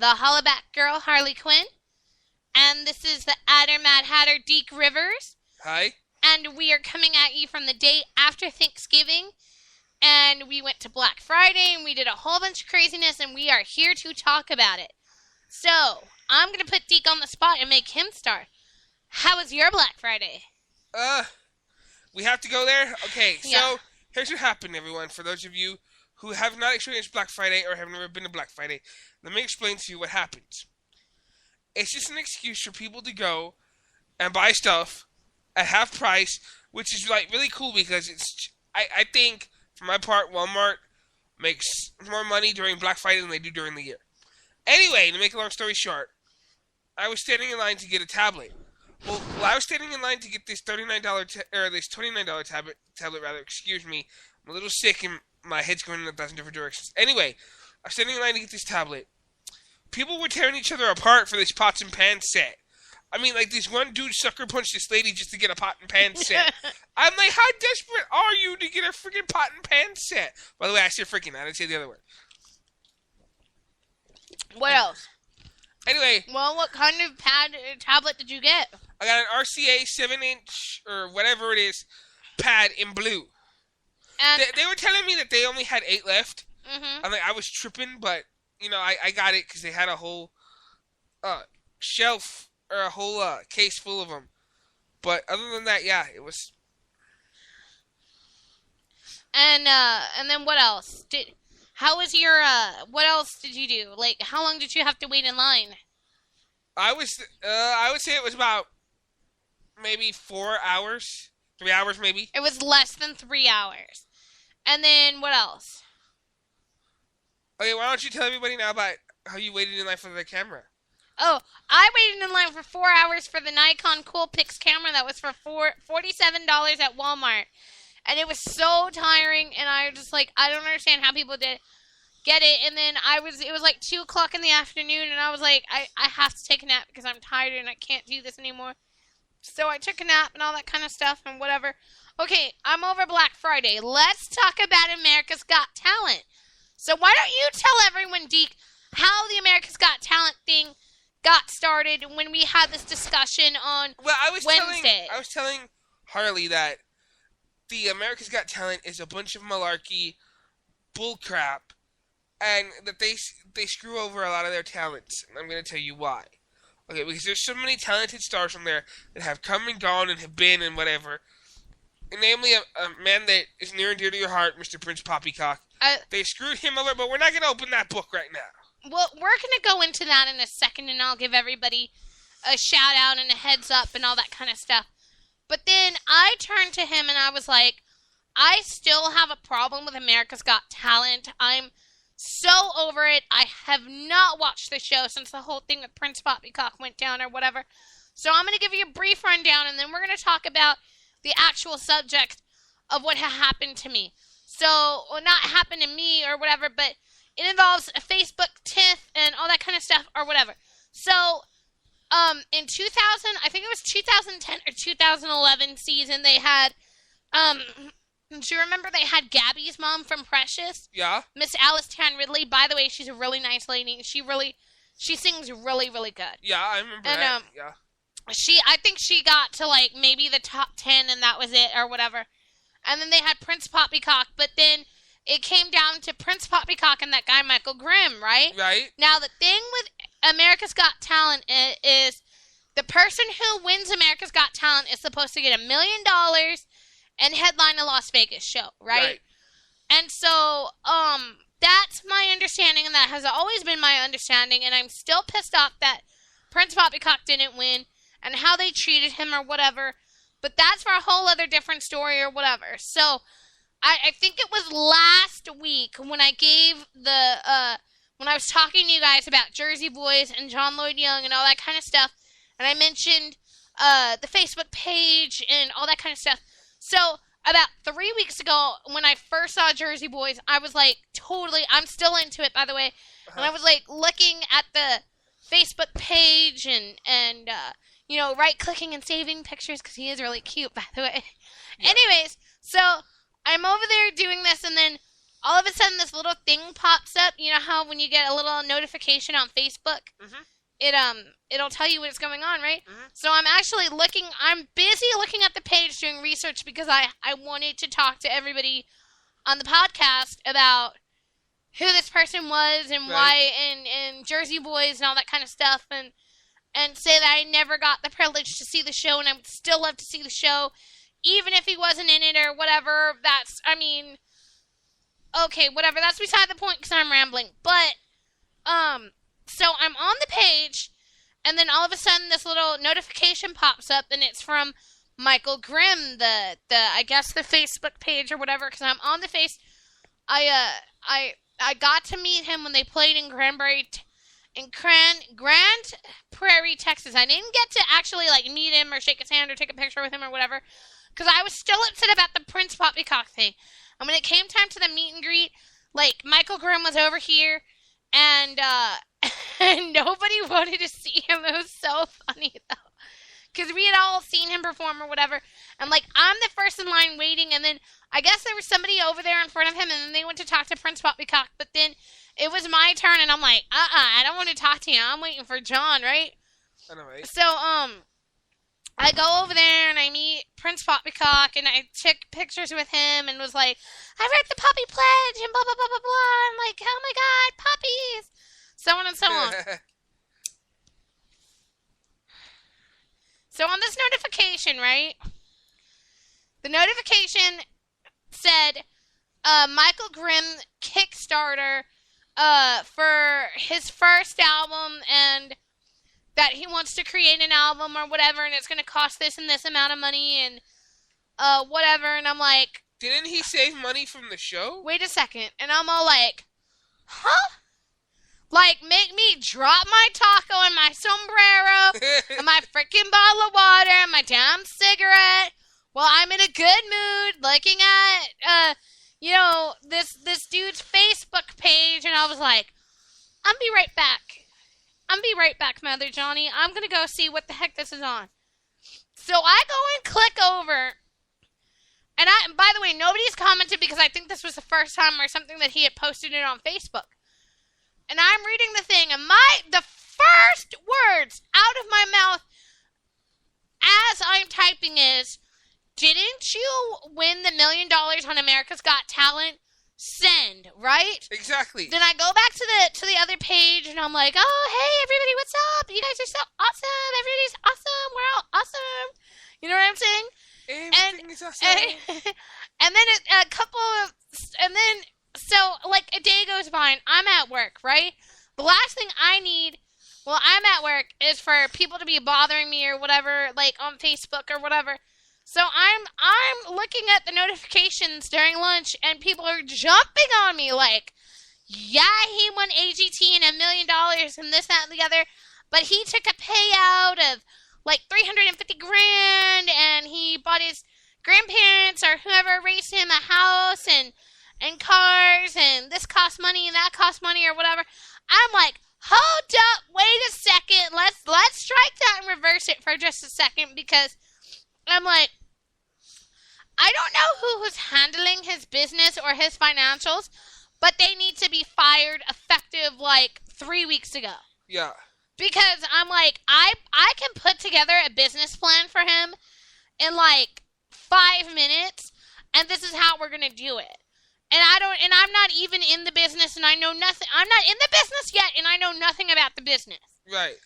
the Hollaback Girl, Harley Quinn. And this is the Adder Mad Hatter, Deke Rivers. Hi. And we are coming at you from the day after Thanksgiving. And we went to Black Friday, and we did a whole bunch of craziness, and we are here to talk about it. So, I'm going to put Deke on the spot and make him start. How was your Black Friday? We have to go there? Okay, so Yeah. Here's what happened, everyone. For those of you who have not experienced Black Friday or have never been to Black Friday, let me explain to you what happens. It's just an excuse for people to go and buy stuff at half price, which is like really cool because I think, for my part, Walmart makes more money during Black Friday than they do during the year. Anyway, to make a long story short, I was standing in line to get a tablet. Well, while I was standing in line to get this this $29 tablet, excuse me, I'm a little sick and my head's going in 1,000 different directions. Anyway, I was standing in line to get this tablet. People were tearing each other apart for this pots and pans set. I mean, like, this one dude sucker punched this lady just to get a pot and pan set. I'm like, how desperate are you to get a freaking pot and pan set? By the way, I said freaking, I didn't say the other word. What else? Anyway. Well, what kind of tablet did you get? I got an RCA 7-inch, or whatever it is, pad in blue. And they were telling me that they only had 8 left. Mm-hmm. I'm like, I was tripping, but, you know, I got it because they had a whole shelf, or a whole case full of them. But other than that, yeah, it was... And then what else? How was your, what else did you do? Like, how long did you have to wait in line? I would say it was about maybe 4 hours, 3 hours maybe. It was less than 3 hours. And then what else? Okay, why don't you tell everybody now about how you waited in line for the camera? Oh, I waited in line for 4 hours for the Nikon Coolpix camera that was for $47 at Walmart. And it was so tiring, and I was just like, I don't understand how people get it. And then it was like 2 o'clock in the afternoon, and I was like, I have to take a nap because I'm tired and I can't do this anymore. So I took a nap and all that kind of stuff and whatever. Okay, I'm over Black Friday. Let's talk about America's Got Talent. So why don't you tell everyone, Deke, how the America's Got Talent thing got started when we had this discussion on Wednesday. I was telling Harley that the America's Got Talent is a bunch of malarkey bullcrap, and that they screw over a lot of their talents. And I'm going to tell you why. Okay, because there's so many talented stars from there that have come and gone and have been and whatever. And namely, a man that is near and dear to your heart, Mr. Prince Poppycock. They screwed him over, but we're not going to open that book right now. Well, we're going to go into that in a second, and I'll give everybody a shout-out and a heads-up and all that kind of stuff. But then I turned to him and I was like, I still have a problem with America's Got Talent. I'm so over it. I have not watched the show since the whole thing with Prince Poppycock went down or whatever. So I'm going to give you a brief rundown, and then we're going to talk about the actual subject of what happened to me. So, well, not happened to me or whatever, but it involves a Facebook tiff and all that kind of stuff or whatever. So, in 2000, I think it was 2010 or 2011 season, they had, do you remember they had Gabby's mom from Precious? Yeah. Miss Alice Tan Ridley. By the way, she's a really nice lady. She sings really, really good. Yeah, I remember that. Yeah. I think she got to, like, maybe the top 10, and that was it, or whatever. And then they had Prince Poppycock, but then it came down to Prince Poppycock and that guy Michael Grimm, right? Right. Now, the thing with America's Got Talent is the person who wins America's Got Talent is supposed to get $1 million and headline a Las Vegas show, right? And so, that's my understanding, and that has always been my understanding, and I'm still pissed off that Prince Poppycock didn't win and how they treated him or whatever. But that's for a whole other different story or whatever. So, I think it was last week when I gave when I was talking to you guys about Jersey Boys and John Lloyd Young and all that kind of stuff, and I mentioned the Facebook page and all that kind of stuff. So, about 3 weeks ago, when I first saw Jersey Boys, I was like, totally, I'm still into it, by the way, and I was like looking at the Facebook page and you know, right-clicking and saving pictures because he is really cute, by the way. Yeah. Anyways, so I'm over there doing this, and then all of a sudden this little thing pops up. You know how when you get a little notification on Facebook, it'll tell you what's going on, right? So I'm actually I'm busy looking at the page doing research because I wanted to talk to everybody on the podcast about who this person was and why and Jersey Boys and all that kind of stuff, and say that I never got the privilege to see the show, and I would still love to see the show, even if he wasn't in it or whatever. Okay, whatever. That's beside the point because I'm rambling. But, so I'm on the page, and then all of a sudden this little notification pops up, and it's from Michael Grimm, I guess the Facebook page or whatever, because I'm on the face. I got to meet him when they played in Grand Prairie, Texas. I didn't get to actually meet him or shake his hand or take a picture with him or whatever, because I was still upset about the Prince Poppycock thing. And when it came time to the meet and greet, Michael Grimm was over here, and and nobody wanted to see him. It was so funny though, because we had all seen him perform or whatever, and I'm the first in line waiting, and then I guess there was somebody over there in front of him, and then they went to talk to Prince Poppycock, but then it was my turn, and I'm like, I don't want to talk to you. I'm waiting for John, right? I know, right? So, I go over there, and I meet Prince Poppycock, and I took pictures with him, and was like, I read the Poppy Pledge, and blah, blah, blah, blah, blah. I'm like, oh my God, puppies! So on and so on. So on this notification, right? The notification said, Michael Grimm Kickstarter, for his first album, and that he wants to create an album or whatever, and it's going to cost this and this amount of money, and whatever, and I'm like... Didn't he save money from the show? Wait a second, and I'm all like, huh? Make me drop my taco and my sombrero, and my freaking bottle of water, and my damn cigarette, while I'm in a good mood, looking at, this dude's Facebook page, and I was like, I'll be right back, Mother Johnny. I'm gonna go see what the heck this is on. So I go and click over, and by the way, nobody's commented because I think this was the first time or something that he had posted it on Facebook. And I'm reading the thing, and the first words out of my mouth as I'm typing is, didn't you win the $1 million on America's Got Talent? Send, right? Exactly. Then I go back to the other page, and I'm like, oh, hey, everybody, what's up? You guys are so awesome. Everybody's awesome. We're all awesome. You know what I'm saying? Everything is awesome. And then so a day goes by, and I'm at work, right? The last thing I need, I'm at work, is for people to be bothering me or whatever, on Facebook or whatever. So I'm looking at the notifications during lunch, and people are jumping on me yeah, he won AGT and $1 million and this, that, and the other, but he took a payout of $350,000, and he bought his grandparents or whoever raised him a house and cars, and this costs money and that costs money or whatever. I'm like, hold up, wait a second, let's strike that and reverse it for just a second, because I'm like, I don't know who's handling his business or his financials, but they need to be fired effective 3 weeks ago. Yeah. Because I'm like, I can put together a business plan for him in 5 minutes, and this is how we're gonna do it. And I'm not even in the business, and I know nothing. I'm not in the business yet, and I know nothing about the business. Right.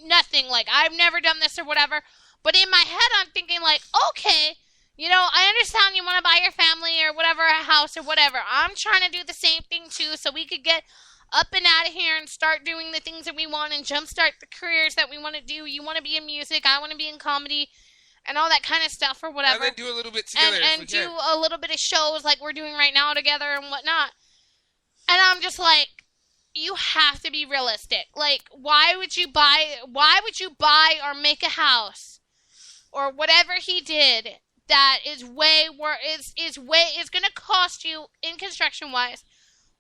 Nothing. I've never done this or whatever. But in my head, I'm thinking okay, I understand you want to buy your family or whatever a house or whatever. I'm trying to do the same thing too, so we could get up and out of here and start doing the things that we want and jumpstart the careers that we want to do. You want to be in music, I want to be in comedy, and all that kind of stuff or whatever. And then do a little bit together. And do a little bit of shows like we're doing right now together and whatnot. And I'm just like, you have to be realistic. Why would you buy or make a house or whatever he did that is is going to cost you in construction wise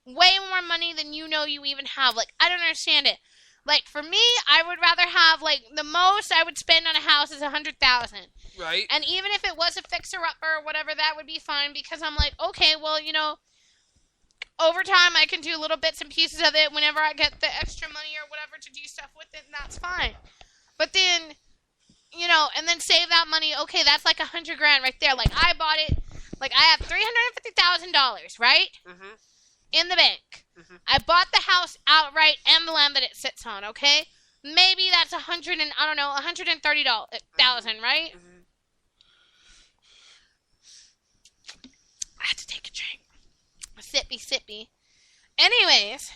way more money than you even have? I don't understand it. For me, I would rather have the most I would spend on a house is $100,000. Right. And even if it was a fixer upper or whatever, that would be fine, because I'm like, okay, well, over time, I can do little bits and pieces of it whenever I get the extra money or whatever to do stuff with it, and that's fine. But then, and then save that money. Okay, that's like $100,000 right there. Like, I bought it. Like, I have $350,000, right? Mm-hmm. In the bank. Mm-hmm. I bought the house outright and the land that it sits on, okay? Maybe that's $130,000, right? Mm-hmm. I have to take a drink. Sippy. Anyways,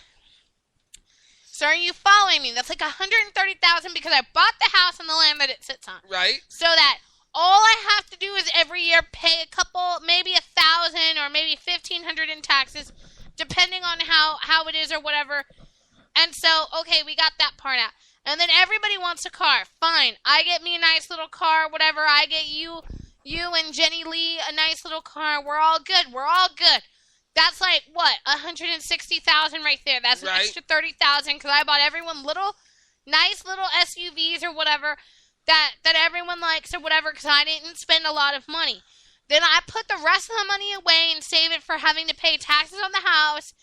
so are you following me? That's like $130,000 because I bought the house and the land that it sits on. Right. So that all I have to do is every year pay a couple, maybe $1,000 or maybe $1,500 in taxes, depending on how it is or whatever. And so, okay, we got that part out. And then everybody wants a car. Fine. I get me a nice little car, whatever. I get you and Jenny Lee a nice little car. We're all good. That's like, what, $160,000 right there. That's an extra $30,000 because I bought everyone nice little SUVs or whatever that everyone likes or whatever because I didn't spend a lot of money. Then I put the rest of the money away and save it for having to pay taxes on the house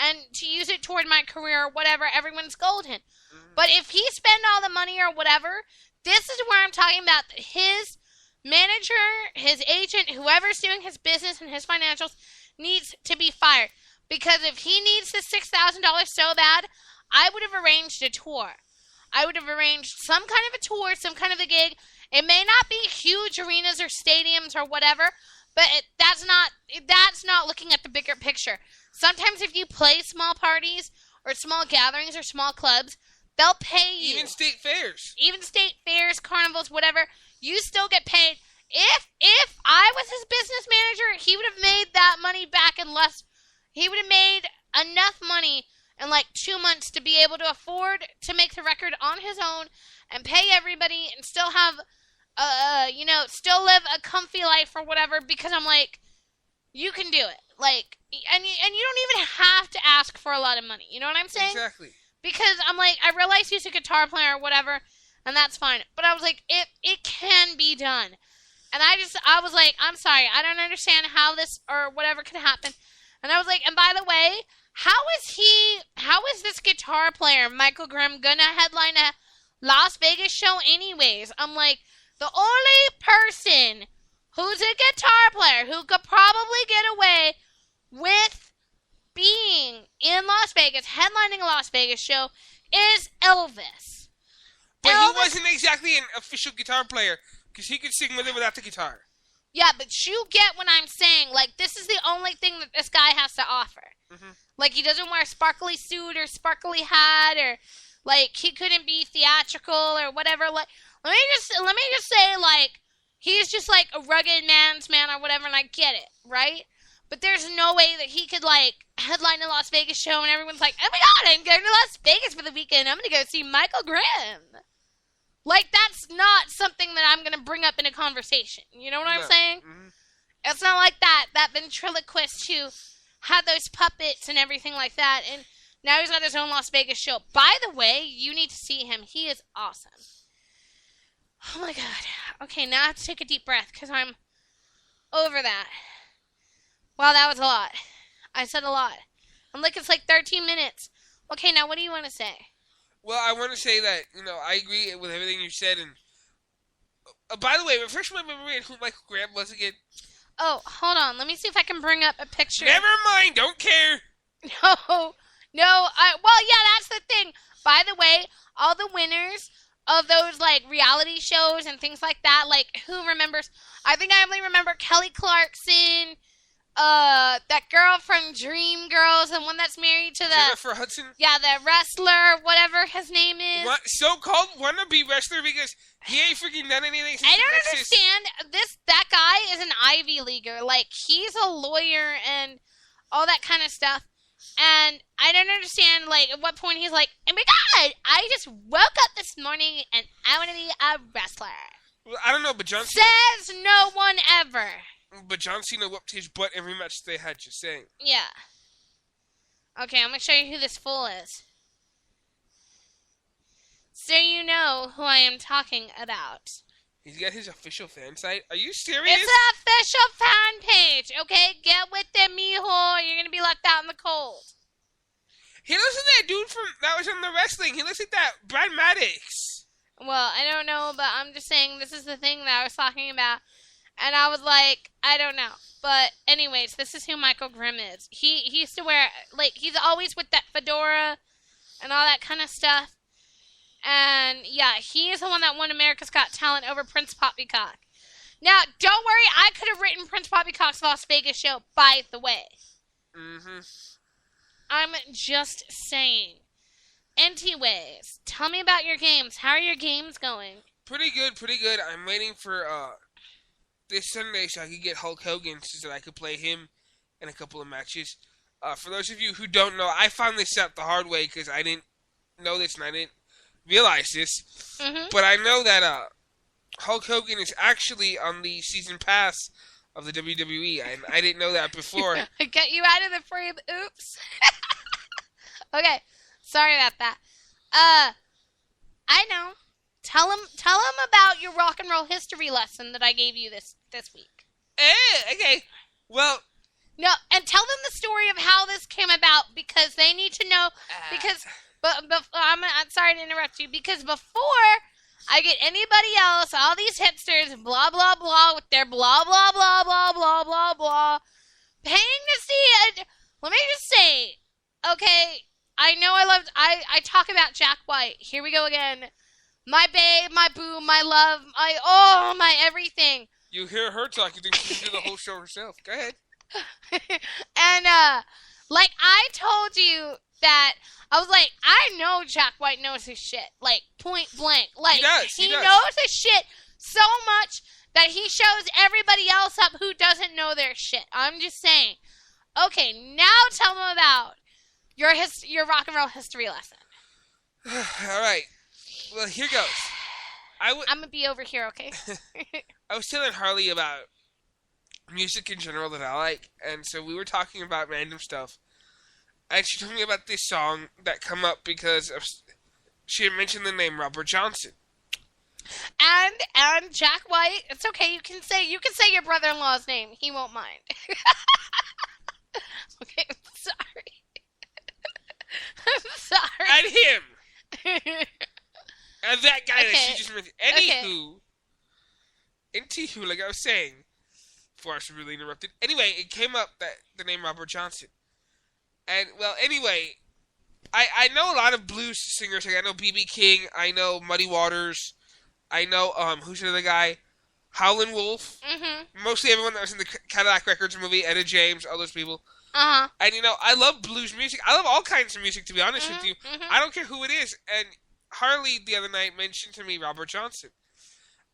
and to use it toward my career or whatever. Everyone's golden. Mm-hmm. But if he spent all the money or whatever, this is where I'm talking about his manager, his agent, whoever's doing his business and his financials needs to be fired. Because if he needs the $6,000 so bad, I would have arranged a tour. I would have arranged some kind of a tour, some kind of a gig. It may not be huge arenas or stadiums or whatever, but that's not looking at the bigger picture. Sometimes if you play small parties or small gatherings or small clubs, they'll pay you. Even state fairs, carnivals, whatever, you still get paid. If I was his business manager, he would have made that money back in less. He would have made enough money in like 2 months to be able to afford to make the record on his own and pay everybody and still have, still live a comfy life or whatever. Because I'm like, you can do it. Like, and you don't even have to ask for a lot of money. You know what I'm saying? Exactly. Because I'm like, I realize he's a guitar player or whatever, and that's fine. But I was like, it can be done. And I was like, I'm sorry, I don't understand how this or whatever could happen. And I was like, and by the way, how is this guitar player, Michael Grimm, gonna headline a Las Vegas show anyways? I'm like, the only person who's a guitar player who could probably get away with being in Las Vegas, headlining a Las Vegas show, is Elvis. But he wasn't exactly an official guitar player. Because he could sing with it without the guitar. Yeah, but you get what I'm saying. Like, this is the only thing that this guy has to offer. Mm-hmm. Like, he doesn't wear a sparkly suit or sparkly hat or, like, he couldn't be theatrical or whatever. Like, let me just say, like, he's just, like, a rugged man's man or whatever, and I get it, right? But there's no way that he could, like, headline a Las Vegas show and everyone's like, oh my god, I'm going to Las Vegas for the weekend. I'm going to go see Michael Grimm. Like, that's not something that I'm going to bring up in a conversation. You know what I'm saying? Mm-hmm. It's not like that ventriloquist who had those puppets and everything like that. And now he's got his own Las Vegas show. By the way, you need to see him. He is awesome. Oh, my God. Okay, now I have to take a deep breath because I'm over that. Wow, that was a lot. I said a lot. I'm like, it's like 13 minutes. Okay, now what do you want to say? Well, I want to say that, I agree with everything you said. And by the way, refresh my memory on who Michael Graham was again. Oh, hold on. Let me see if I can bring up a picture. Never mind. Don't care. No. Well, yeah, that's the thing. By the way, all the winners of those, like, reality shows and things like that, like, who remembers? I think I only remember Kelly Clarkson, that girl from Dreamgirls, the one that's married to the Jennifer Hudson. Yeah, the wrestler, whatever his name is. What so-called wannabe wrestler because he ain't freaking done anything. Since I don't understand that guy is an Ivy Leaguer. Like, he's a lawyer and all that kind of stuff. And I don't understand, like, at what point he's like, oh my god, I just woke up this morning and I want to be a wrestler. Well, I don't know, but John Cena says no one ever. But John Cena whooped his butt every match they had, just saying. Yeah. Okay, I'm going to show you who this fool is. So you know who I am talking about. He's got his official fan site. Are you serious? It's an official fan page, okay? Get with it, mijo. You're gonna be left out in the cold. He looks like that dude that was on the wrestling. He looks like that Brad Maddox. Well, I don't know, but I'm just saying this is the thing that I was talking about. And I was like, I don't know. But anyways, this is who Michael Grimm is. He used to wear, like, he's always with that fedora and all that kind of stuff. And, yeah, he is the one that won America's Got Talent over Prince Poppycock. Now, don't worry, I could have written Prince Poppycock's Las Vegas show, by the way. Mm-hmm. I'm just saying. Anyways, tell me about your games. How are your games going? Pretty good, pretty good. I'm waiting for this Sunday so I could get Hulk Hogan so that I could play him in a couple of matches. For those of you who don't know, I found this out the hard way because I didn't know this and I didn't realize this. Mm-hmm. But I know that Hulk Hogan is actually on the season pass of the WWE, and I didn't know that before. Get you out of the frame. Oops. Okay, sorry about that. I know. Tell him about your rock and roll history lesson that I gave you this week. Okay. Well, no, and tell them the story of how this came about because they need to know. Because, but I'm sorry to interrupt you. Because before I get anybody else, all these hipsters, blah blah blah, with their blah blah blah blah blah blah blah, paying to see it. Let me just say, okay. I know I talk about Jack White. Here we go again. My babe, my boo, my love, my everything. You hear her talk, you think she can do the whole show herself. Go ahead. And, like, I told you that, I was like, I know Jack White knows his shit. Like, point blank. Like, he does. Knows his shit so much that he shows everybody else up who doesn't know their shit. I'm just saying. Okay, now tell them about your rock and roll history lesson. All right. Well, here goes. I'm going to be over here, okay? I was telling Harley about music in general that I like, and so we were talking about random stuff. And she told me about this song that come up because she had mentioned the name Robert Johnson. And Jack White, it's okay. You can say your brother-in-law's name. He won't mind. Okay, I'm sorry. I'm sorry. And him. And that guy that she just mentioned. Anywho, like I was saying, before I was really interrupted. Anyway, it came up that the name Robert Johnson. And, well, anyway, I know a lot of blues singers. Like I know B.B. King. I know Muddy Waters. I know, who's the other guy? Howlin' Wolf. Mm-hmm. Mostly everyone that was in the Cadillac Records movie. Etta James, all those people. Uh-huh. And, I love blues music. I love all kinds of music, to be honest with you. Mm-hmm. I don't care who it is. And Harley, the other night, mentioned to me Robert Johnson.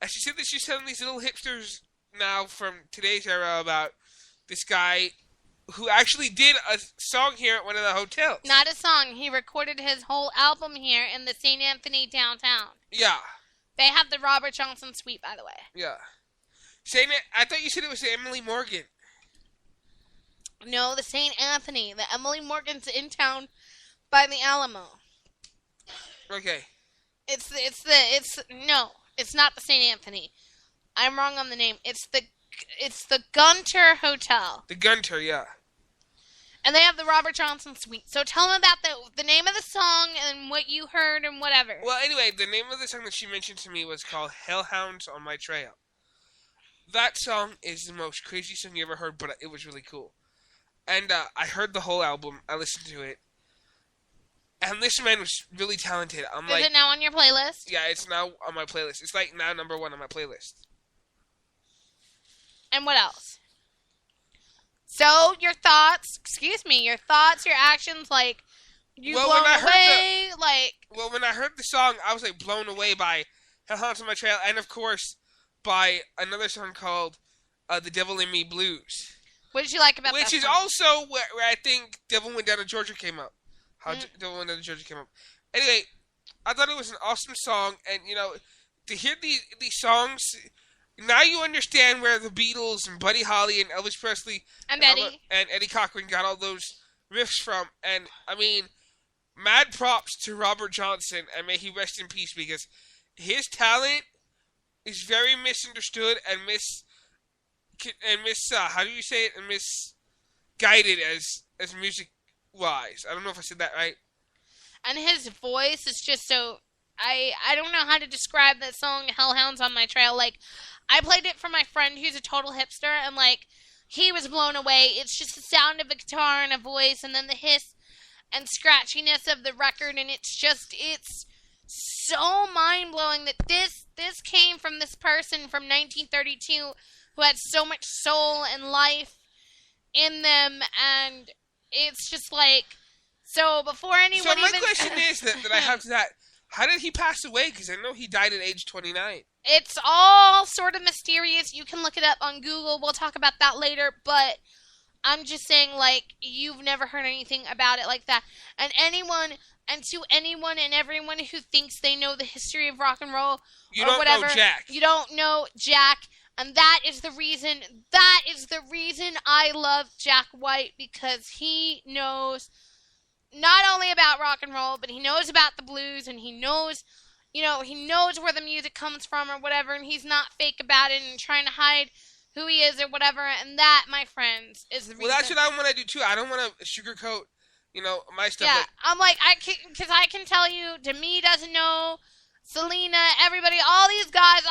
And she said that she's telling these little hipsters now from today's era about this guy who actually did a song here at one of the hotels. Not a song. He recorded his whole album here in the St. Anthony downtown. Yeah. They have the Robert Johnson suite, by the way. Yeah. I thought you said it was Emily Morgan. No, the St. Anthony. The Emily Morgan's in town by the Alamo. Okay. No, it's not the St. Anthony. I'm wrong on the name. It's the Gunter Hotel. The Gunter, yeah. And they have the Robert Johnson suite. So tell them about the name of the song and what you heard and whatever. Well, anyway, the name of the song that she mentioned to me was called Hellhounds on My Trail. That song is the most crazy song you ever heard, but it was really cool. And I heard the whole album. I listened to it. And this man was really talented. Is it now on your playlist? Yeah, it's now on my playlist. It's like now number 1 on my playlist. And what else? So, your thoughts, your actions, like, blown away, Well, when I heard the song, I was, like, blown away by Hellhounds on My Trail, and, of course, by another song called The Devil in Me Blues. What did you like about that Which is song? also where I think Devil Went Down to Georgia came up. Devil Went Down to Georgia came up. Anyway, I thought it was an awesome song, and, to hear these songs... Now you understand where the Beatles and Buddy Holly and Elvis Presley and Eddie Cochran got all those riffs from. And, I mean, mad props to Robert Johnson, and may he rest in peace, because his talent is very misunderstood and how do you say it, and misguided as music wise. I don't know if I said that right. And his voice is just so. I don't know how to describe that song, Hellhounds on My Trail. Like, I played it for my friend who's a total hipster, and, like, he was blown away. It's just the sound of a guitar and a voice, and then the hiss and scratchiness of the record, and it's so mind-blowing that this came from this person from 1932 who had so much soul and life in them, and it's just like, so before anyone So my even... question is that I have to that, how did he pass away? Because I know he died at age 29. It's all sort of mysterious. You can look it up on Google. We'll talk about that later, but I'm just saying, like, you've never heard anything about it like that. And to anyone and everyone who thinks they know the history of rock and roll You or don't whatever, know Jack. you don't know Jack. And that is the reason I love Jack White, because he knows not only about rock and roll, but he knows about the blues, and he knows, he knows where the music comes from or whatever, and he's not fake about it and trying to hide who he is or whatever, and that, my friends, is the reason. Well, that's what I want to do, too. I don't want to sugarcoat, my stuff. Yeah, I'm like, because I can tell you, Demi doesn't know, Selena, everybody, all these guys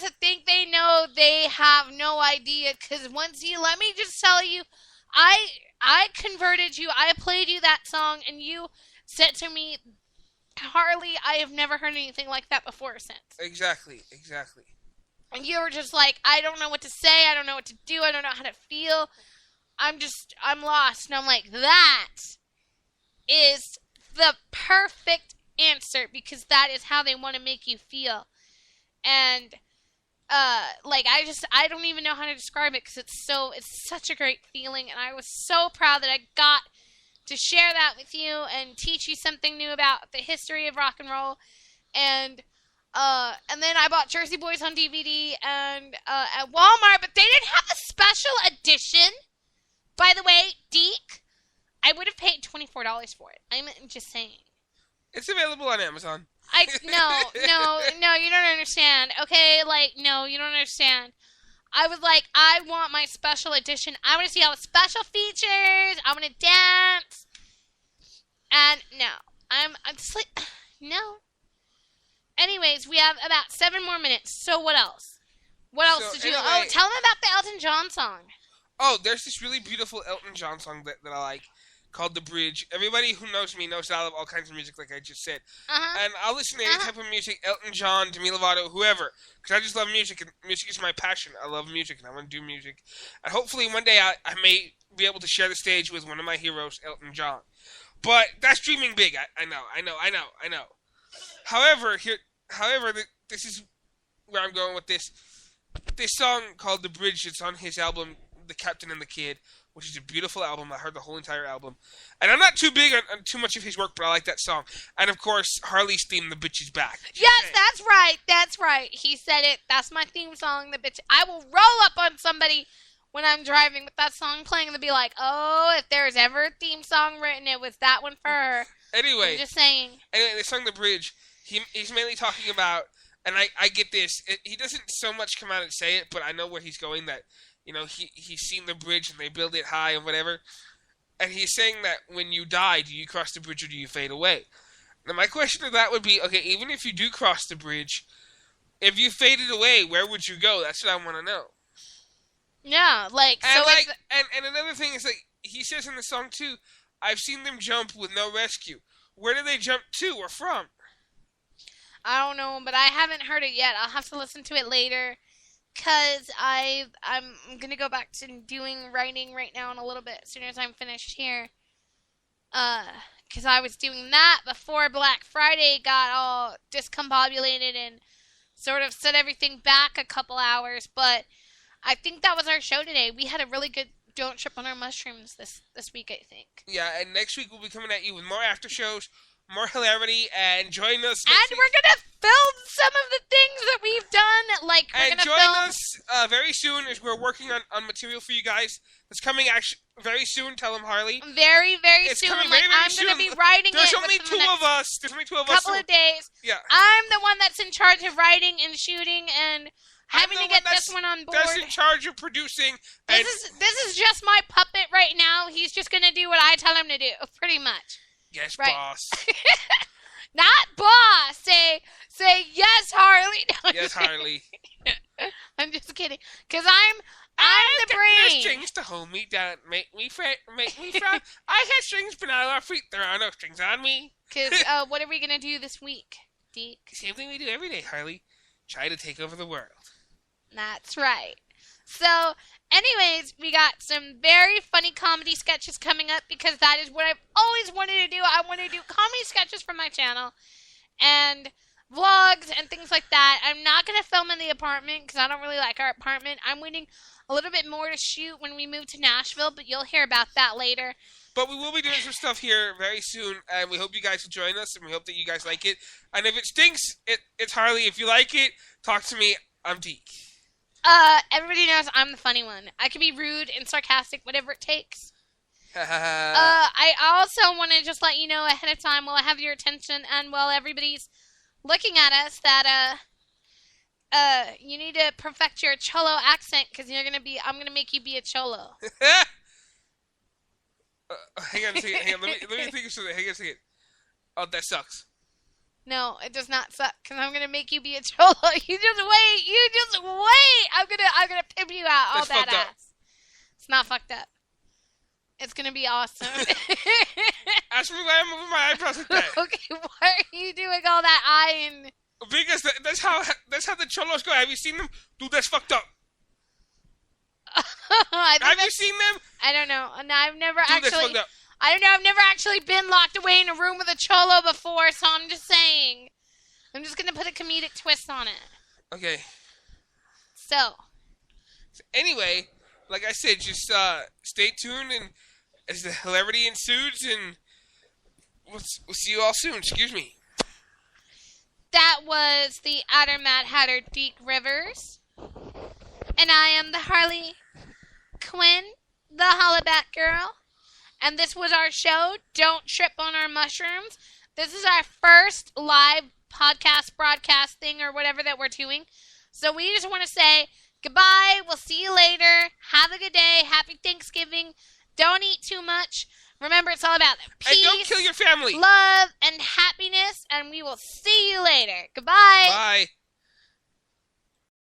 that think they know, they have no idea, because let me just tell you, I converted you. I played you that song, and you said to me, Harley, I have never heard anything like that before or since. Exactly. And you were just like, I don't know what to say. I don't know what to do. I don't know how to feel. I'm lost. And I'm like, that is the perfect answer, because that is how they want to make you feel. And I don't even know how to describe it, because it's such a great feeling, and I was so proud that I got to share that with you and teach you something new about the history of rock and roll. And then I bought Jersey Boys on DVD and at Walmart, but they didn't have a special edition. By the way, Deke, I would have paid $24 for it. I'm just saying. It's available on Amazon. No, you don't understand. Okay, no, you don't understand. I was like, I want my special edition. I want to see all the special features. I want to dance. And no, I'm just like, no. Anyways, we have about 7 more minutes. So what else? What else did you... Anyway, oh, tell them about the Elton John song. Oh, there's this really beautiful Elton John song that I like, called The Bridge. Everybody who knows me knows that I love all kinds of music, like I just said. And I'll listen to any type of music, Elton John, Demi Lovato, whoever, because I just love music, and music is my passion. I love music, and I want to do music. And hopefully one day I may be able to share the stage with one of my heroes, Elton John. But that's dreaming big. I know. However, this is where I'm going with this. This song called The Bridge, it's on his album, The Captain and the Kid, which is a beautiful album. I heard the whole entire album. And I'm not too big on too much of his work, but I like that song. And, of course, Harley's theme, The Bitch is Back. Yes, that's right. He said it. That's my theme song, The Bitch. I will roll up on somebody when I'm driving with that song playing and they'll be like, oh, if there's ever a theme song written, it was that one for her. Anyway. I'm just saying. Anyway, the song The Bridge, he's mainly talking about, and I get this, he doesn't so much come out and say it, but I know where he's going, that, he's seen the bridge and they build it high and whatever. And he's saying that when you die, do you cross the bridge or do you fade away? Now, my question to that would be, okay, even if you do cross the bridge, if you faded away, where would you go? That's what I want to know. Yeah, and another thing is, he says in the song, too, I've seen them jump with no rescue. Where do they jump to or from? I don't know, but I haven't heard it yet. I'll have to listen to it later, because I'm going to go back to doing writing right now in a little bit, as soon as I'm finished here. Because I was doing that before Black Friday got all discombobulated and sort of set everything back a couple hours. But I think that was our show today. We had a really good Don't Trip on Our Mushrooms this week, I think. Yeah, and next week we'll be coming at you with more after shows, more hilarity, and join us next And week. we're going to film some of the things that we've done. Like, we're going to film... And join us very soon as we're working on material for you guys. It's coming actually very soon. Tell them, Harley. Very, very It's soon. coming Like, very, very I'm soon. going to be writing There's it only within two the of us. There's only two of us. couple of days. Yeah. I'm the one that's in charge of writing and shooting and having to get this one on board. That's in charge of producing. This is just my puppet right now. He's just going to do what I tell him to do, pretty much. Yes, right. boss. Not boss. Say yes, Harley. No, yes, Harley. I'm just kidding. Because I'm the brain. Strings to hold me down, make me frown. I have strings, but not on my feet. There are no strings on me. Because what are we going to do this week, Deke? Same thing we do every day, Harley. Try to take over the world. That's right. So, anyways, we got some very funny comedy sketches coming up because that is what I've always wanted to do. I want to do comedy sketches for my channel and vlogs and things like that. I'm not going to film in the apartment because I don't really like our apartment. I'm waiting a little bit more to shoot when we move to Nashville, but you'll hear about that later. But we will be doing some stuff here very soon, and we hope you guys will join us, and we hope that you guys like it. And if it stinks, it's Harley. If you like it, talk to me. I'm Deke. Everybody knows I'm the funny one. I can be rude and sarcastic, whatever it takes. I also want to just let you know ahead of time, while I have your attention and while everybody's looking at us, that you need to perfect your Cholo accent because I'm gonna make you be a Cholo. Hang on a second. Hang on. Let me think of something. Hang on a second. Oh, that sucks. No, it does not suck because I'm gonna make you be a Cholo. You just wait. I'm gonna pimp you out all that ass. It's not fucked up. It's gonna be awesome. Ask me why I'm moving my eyebrows like that. Okay, why are you doing all that eye and? Because that's how the Cholos go. Have you seen them? Dude, that's fucked up. Have you seen them? I don't know. No, I've never Dude, actually. That's fucked up. I don't know. I've never actually been locked away in a room with a Cholo before, so I'm just saying. I'm just gonna put a comedic twist on it. Okay. So anyway, like I said, just stay tuned, and as the hilarity ensues, and we'll see you all soon. Excuse me. That was the Outer Mad Hatter Deke Rivers, and I am the Harley Quinn, the Hollaback Girl. And this was our show, Don't Trip on Our Mushrooms. This is our first live podcast broadcast thing or whatever that we're doing. So we just want to say goodbye. We'll see you later. Have a good day. Happy Thanksgiving. Don't eat too much. Remember, it's all about peace, and don't kill your family, love, and happiness. And we will see you later. Goodbye. Bye.